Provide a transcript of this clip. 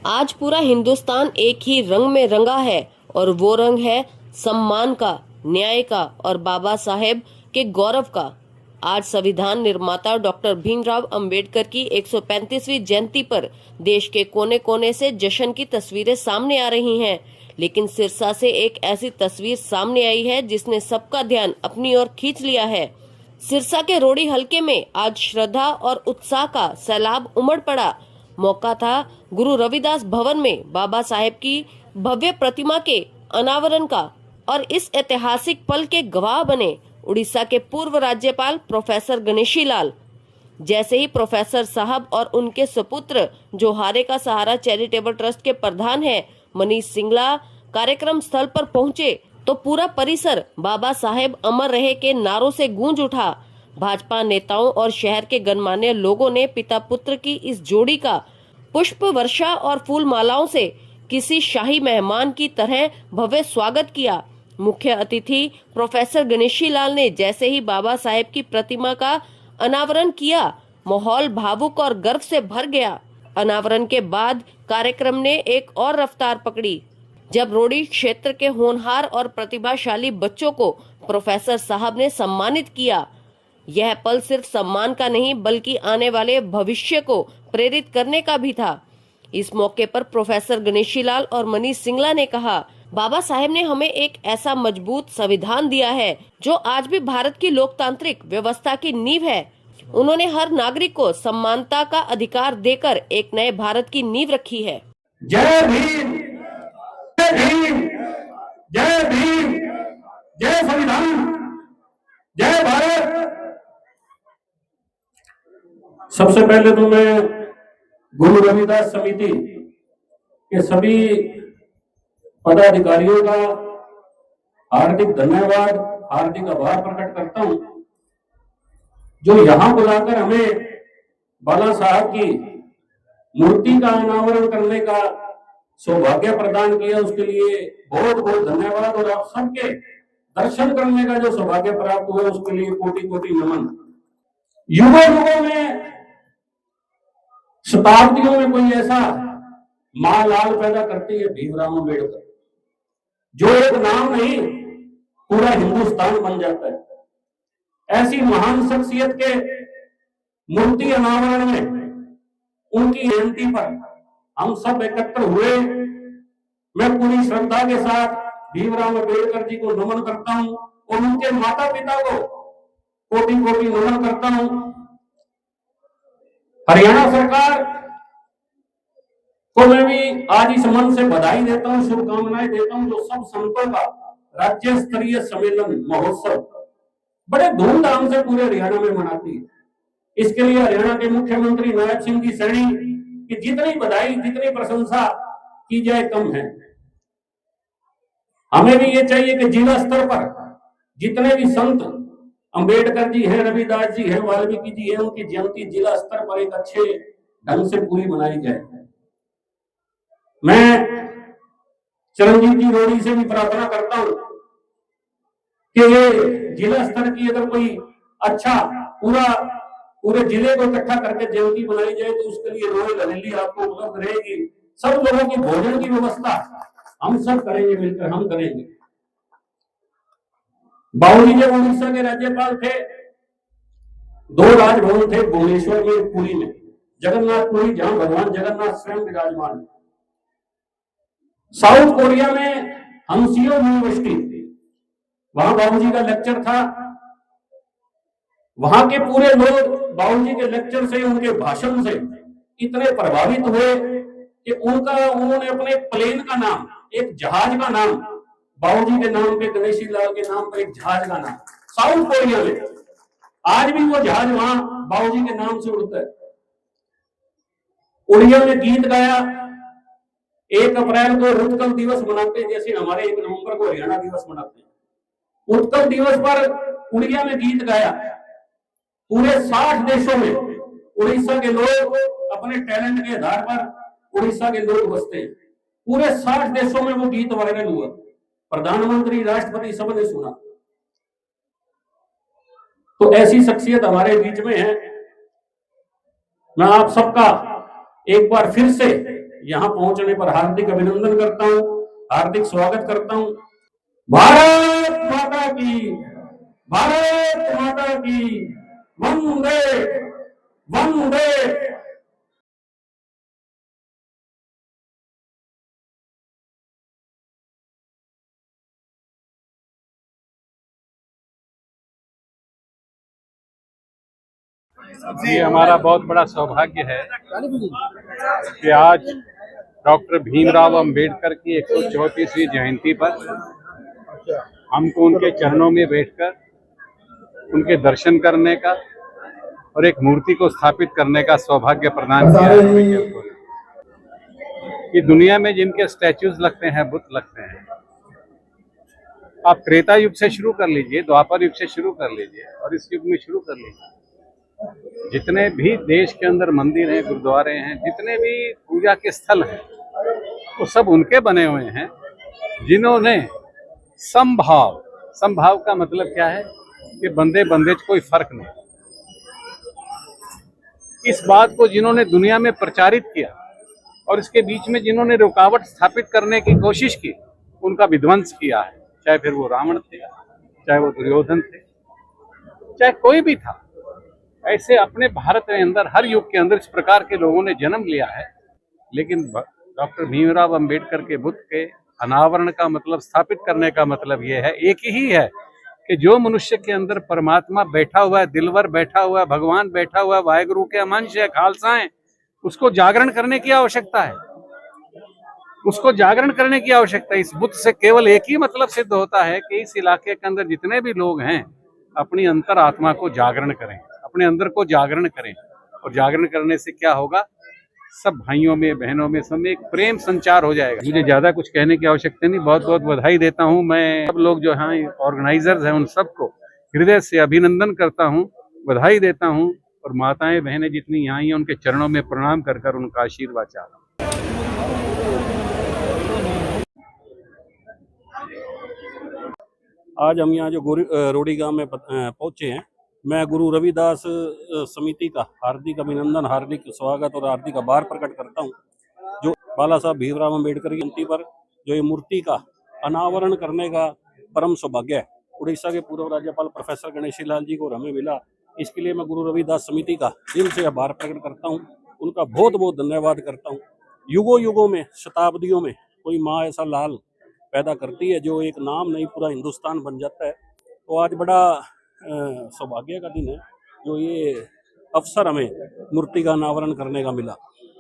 आज पूरा हिंदुस्तान एक ही रंग में रंगा है और वो रंग है सम्मान का, न्याय का और बाबा साहेब के गौरव का। आज संविधान निर्माता डॉक्टर भीमराव अंबेडकर की 135वीं जयंती पर देश के कोने कोने से जश्न की तस्वीरें सामने आ रही हैं। लेकिन सिरसा से एक ऐसी तस्वीर सामने आई है जिसने सबका ध्यान अपनी ओर खींच लिया है। सिरसा के रोड़ी हलके में आज श्रद्धा और उत्साह का सैलाब उमड़ पड़ा। मौका था गुरु रविदास भवन में बाबा साहेब की भव्य प्रतिमा के अनावरण का और इस ऐतिहासिक पल के गवाह बने उड़ीसा के पूर्व राज्यपाल प्रोफेसर गणेशी लाल। जैसे ही प्रोफेसर साहब और उनके सुपुत्र जो हारे का सहारा चैरिटेबल ट्रस्ट के प्रधान हैं मनीष सिंगला कार्यक्रम स्थल पर पहुंचे तो पूरा परिसर बाबा साहेब अमर रहे के नारों से गूंज उठा। भाजपा नेताओं और शहर के गणमान्य लोगों ने पिता पुत्र की इस जोड़ी का पुष्प वर्षा और फूल मालाओं से किसी शाही मेहमान की तरह भव्य स्वागत किया। मुख्य अतिथि प्रोफेसर गणेशी लाल ने जैसे ही बाबा साहेब की प्रतिमा का अनावरण किया, माहौल भावुक और गर्व से भर गया। अनावरण के बाद कार्यक्रम ने एक और रफ्तार पकड़ी जब रोडी क्षेत्र के होनहार और प्रतिभाशाली बच्चों को प्रोफेसर साहब ने सम्मानित किया। यह पल सिर्फ सम्मान का नहीं बल्कि आने वाले भविष्य को प्रेरित करने का भी था। इस मौके पर प्रोफेसर गणेशी लाल और मनीष सिंगला ने कहा, बाबा साहेब ने हमें एक ऐसा मजबूत संविधान दिया है जो आज भी भारत की लोकतांत्रिक व्यवस्था की नींव है। उन्होंने हर नागरिक को समानता का अधिकार देकर एक नए भारत की नींव रखी है। जय भीम, जय भीम, जय भीम, जय संविधान, जय भारत। सबसे पहले तो मैं गुरु रविदास समिति के सभी पदाधिकारियों का हार्दिक धन्यवाद, हार्दिक आभार प्रकट करता हूं जो यहां बुलाकर हमें बाला साहब की मूर्ति का अनावरण करने का सौभाग्य प्रदान किया। उसके लिए बहुत बहुत धन्यवाद और आप सबके दर्शन करने का जो सौभाग्य प्राप्त हुआ उसके लिए कोटि कोटि नमन। युगों युगों में शताब्दियों में कोई ऐसा मां लाल पैदा करती है भीमराव अम्बेडकर, जो एक नाम नहीं पूरा हिंदुस्तान बन जाता है। ऐसी महान शख्सियत के मूर्ति अनावरण में उनकी जयंती पर हम सब एकत्र हुए। मैं पूरी श्रद्धा के साथ भीमराव अम्बेडकर जी को नमन करता हूं और उनके माता पिता को कोटि कोटि नमन करता हूं। हरियाणा सरकार को मैं भी आज इस मन से बधाई देता हूं, शुभकामनाएं देता हूं, जो सब संतों का राज्य स्तरीय सम्मेलन महोत्सव बड़े धूमधाम से पूरे हरियाणा में मनाती है। इसके लिए हरियाणा के मुख्यमंत्री नायब सिंह जी सैनी की जितनी बधाई, जितनी प्रशंसा की जाए कम है। हमें भी ये चाहिए कि जिला स्तर पर जितने भी संत अंबेडकर जी हैं, रविदास जी हैं, वाल्मीकि जी हैं, उनकी जयंती जिला स्तर पर एक अच्छे ढंग से पूरी मनाई जाए। मैं चरणजीत जी रोड़ी से भी प्रार्थना करता हूं कि ये जिला स्तर की अगर कोई अच्छा पूरे जिले को इकट्ठा करके जयंती बनाई जाए तो उसके लिए रॉयल हवेली आपको उपलब्ध रहेगी। सब लोगों की भोजन की व्यवस्था हम सब करेंगे, मिलकर हम करेंगे। बाबूजी जब उड़ीसा के राज्यपाल थे, दो राजभवन थे, भुवनेश्वर में, पुरी में, जगन्नाथपुरी जहां भगवान जगन्नाथ स्वयं विराजमान है। साउथ कोरिया में हंसियो यूनिवर्सिटी, वहां बाबूजी का लेक्चर था। वहां के पूरे लोग बाबूजी के लेक्चर से, उनके भाषण से इतने प्रभावित हुए कि उन्होंने अपने प्लेन का नाम, एक जहाज का नाम बाबूजी के नाम पे, गणेशी लाल के नाम पर एक जहाज का नाम, साउथ कोरिया में आज भी वो जहाज वहां बाबूजी के नाम से उड़ता है। उड़िया में गीत गाया। 1 अप्रैल को उत्कल दिवस मनाते हैं, जैसे हमारे 1 नवंबर को हरियाणा दिवस मनाते हैं। उत्कल दिवस पर उड़िया में गीत गाया। पूरे 60 देशों में उड़ीसा के लोग अपने टैलेंट के आधार पर उड़ीसा के लोग बसते हैं। पूरे 60 देशों में वो गीत वायरल हुआ। प्रधानमंत्री, राष्ट्रपति सबने सुना। तो ऐसी शख्सियत हमारे बीच में है। मैं आप सबका एक बार फिर से यहाँ पहुंचने पर हार्दिक अभिनंदन करता हूं, हार्दिक स्वागत करता हूं। भारत माता की, भारत माता की, वंदे वंदे। ये हमारा बहुत बड़ा सौभाग्य है कि आज डॉक्टर भीमराव अंबेडकर की 134वीं जयंती पर हमको उनके चरणों में बैठकर उनके दर्शन करने का और एक मूर्ति को स्थापित करने का सौभाग्य प्रदान किया है हमें जयपुर में। कि दुनिया में जिनके स्टैच्यूज लगते हैं, बुत लगते हैं, आप त्रेता युग से शुरू कर लीजिए, द्वापर युग से शुरू कर लीजिए और इस युग में शुरू कर लीजिए, जितने भी देश के अंदर मंदिर हैं, गुरुद्वारे हैं, जितने भी पूजा के स्थल हैं, वो सब उनके बने हुए हैं जिन्होंने समभाव, समभाव का मतलब क्या है कि बंदे बंदे कोई फर्क नहीं, इस बात को जिन्होंने दुनिया में प्रचारित किया और इसके बीच में जिन्होंने रुकावट स्थापित करने की कोशिश की, उनका विध्वंस किया है। चाहे फिर वो रावण थे, चाहे वो दुर्योधन थे, चाहे कोई भी था। ऐसे अपने भारत के अंदर हर युग के अंदर इस प्रकार के लोगों ने जन्म लिया है। लेकिन डॉक्टर भीमराव अंबेडकर के बुत के अनावरण का मतलब, स्थापित करने का मतलब यह है, एक ही है कि जो मनुष्य के अंदर परमात्मा बैठा हुआ है, दिलवर बैठा हुआ है, भगवान बैठा हुआ है, वाहेगुरु के अमांश है, खालसा है, उसको जागरण करने की आवश्यकता है, उसको जागरण करने की आवश्यकता है। इस बुत से केवल एक ही मतलब सिद्ध होता है कि इस इलाके के अंदर जितने भी लोग हैं अपनी अंतर आत्मा को जागरण करें, अपने अंदर को जागरण करें। और जागरण करने से क्या होगा, सब भाइयों में, बहनों में, सब में एक प्रेम संचार हो जाएगा। मुझे ज्यादा कुछ कहने की आवश्यकता नहीं। बहुत बहुत बधाई देता हूं मैं सब लोग जो हैं ऑर्गेनाइजर्स हैं, उन सबको हृदय से अभिनंदन करता हूं, बधाई देता हूं। और माताएं बहनें जितनी यहाँ हैं उनके चरणों में प्रणाम कर कर उनका आशीर्वाद चाहता हूं। आज हम यहाँ जो रोडी गांव में पहुंचे हैं, मैं गुरु रविदास समिति का हार्दिक अभिनंदन, हार्दिक स्वागत और हार्दिक आभार प्रकट करता हूं, जो बाला साहब भीमराव अम्बेडकर की जयंती पर जो ये मूर्ति का अनावरण करने का परम सौभाग्य है, उड़ीसा के पूर्व राज्यपाल प्रोफेसर गणेशी लाल जी को और हमें मिला। इसके लिए मैं गुरु रविदास समिति का दिल से आभार प्रकट करता हूँ, उनका बहुत बहुत धन्यवाद करता हूँ। युगों युगों में, शताब्दियों में कोई माँ ऐसा लाल पैदा करती है जो एक नाम नहीं पूरा हिंदुस्तान बन जाता है। तो आज बड़ा सौभाग्य का दिन है जो ये अवसर हमें मूर्ति का अनावरण करने का मिला।